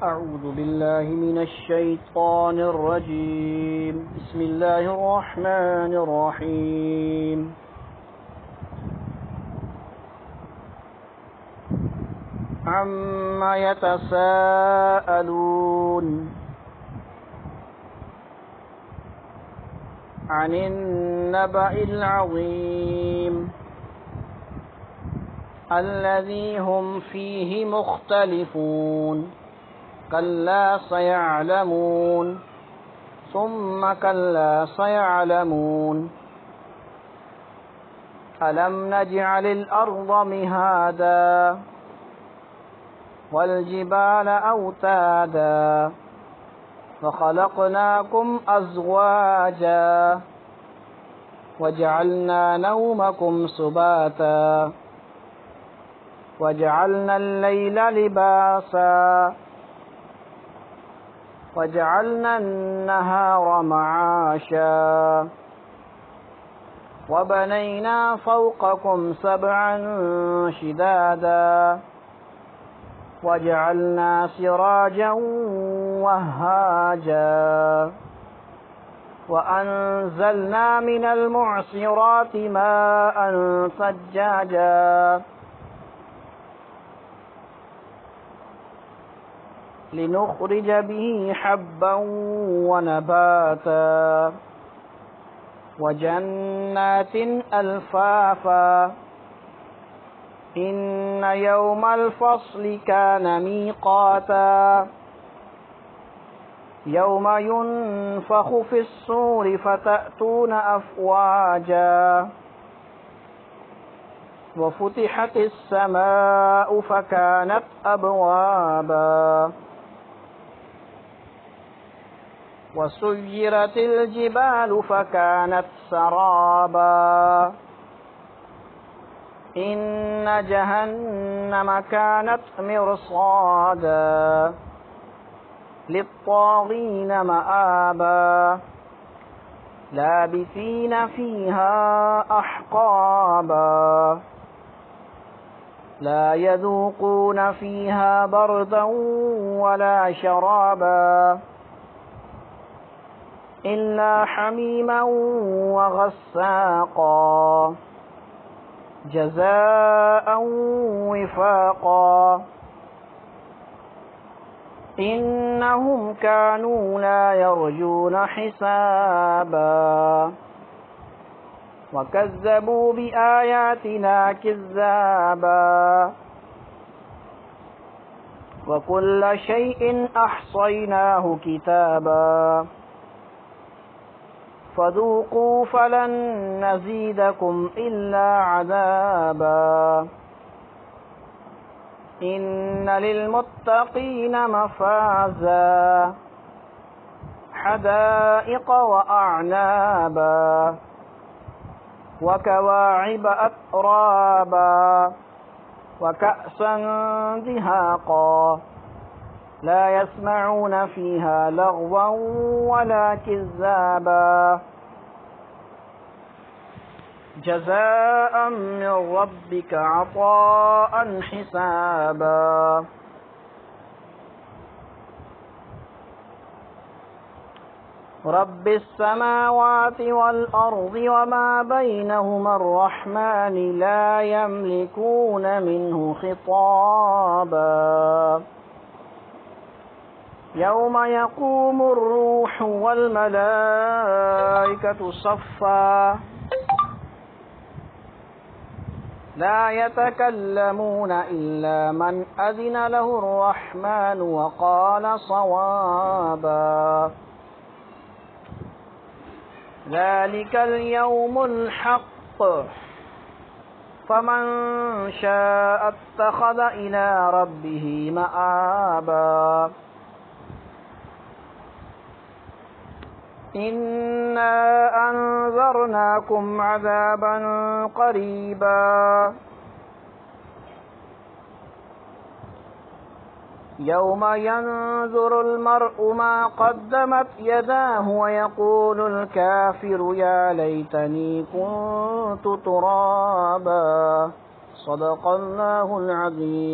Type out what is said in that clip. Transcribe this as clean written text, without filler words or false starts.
أعوذ بالله من الشيطان الرجيم. بسم الله الرحمن الرحيم. عما يتساءلون عن النبأ العظيم الذي هم فيه مختلفون كلا سيعلمون ثم كلا سيعلمون ألم نجعل الأرض مهادا والجبال أوتادا وخلقناكم أزواجا وجعلنا نومكم سباتا وجعلنا الليل لباسا وجعلنا النهار معاشا وبنينا فوقكم سبعا شدادا وجعلنا سراجا وهاجا وأنزلنا من المعصرات ماء ثجاجا لنخرج به حبا ونباتا وجنات ألفافا إن يوم الفصل كان ميقاتا يوم ينفخ في الصور فتأتون أفواجا وفتحت السماء فكانت أبوابا وسيرت الجبال فكانت سرابا إن جهنم كانت مرصادا للطاغين مآبا لابثين فيها أحقابا لا يذوقون فيها بردا ولا شرابا إلا حميما وغساقا جزاء وفاقا إنهم كانوا لا يرجون حسابا وكذبوا بآياتنا كذابا وكل شيء أحصيناه كتابا فذوقوا فلن نزيدكم إلا عذابا إن للمتقين مفازا حدائق وأعنابا وكواعب أترابا وكأسا دهاقا لا يسمعون فيها لغوا ولا كذابا جزاء من ربك عطاء حسابا رب السماوات والأرض وما بينهما الرحمن لا يملكون منه خطابا يوم يقوم الروح والملائكة صفا لا يتكلمون إلا من أذن له الرحمن وقال صوابا ذلك اليوم الحق فمن شاء اتخذ إلى ربه مآبا إنا أنذرناكم عذابا قريبا يوم ينظر المرء ما قدمت يداه ويقول الكافر يا ليتني كنت ترابا. صدق الله العظيم.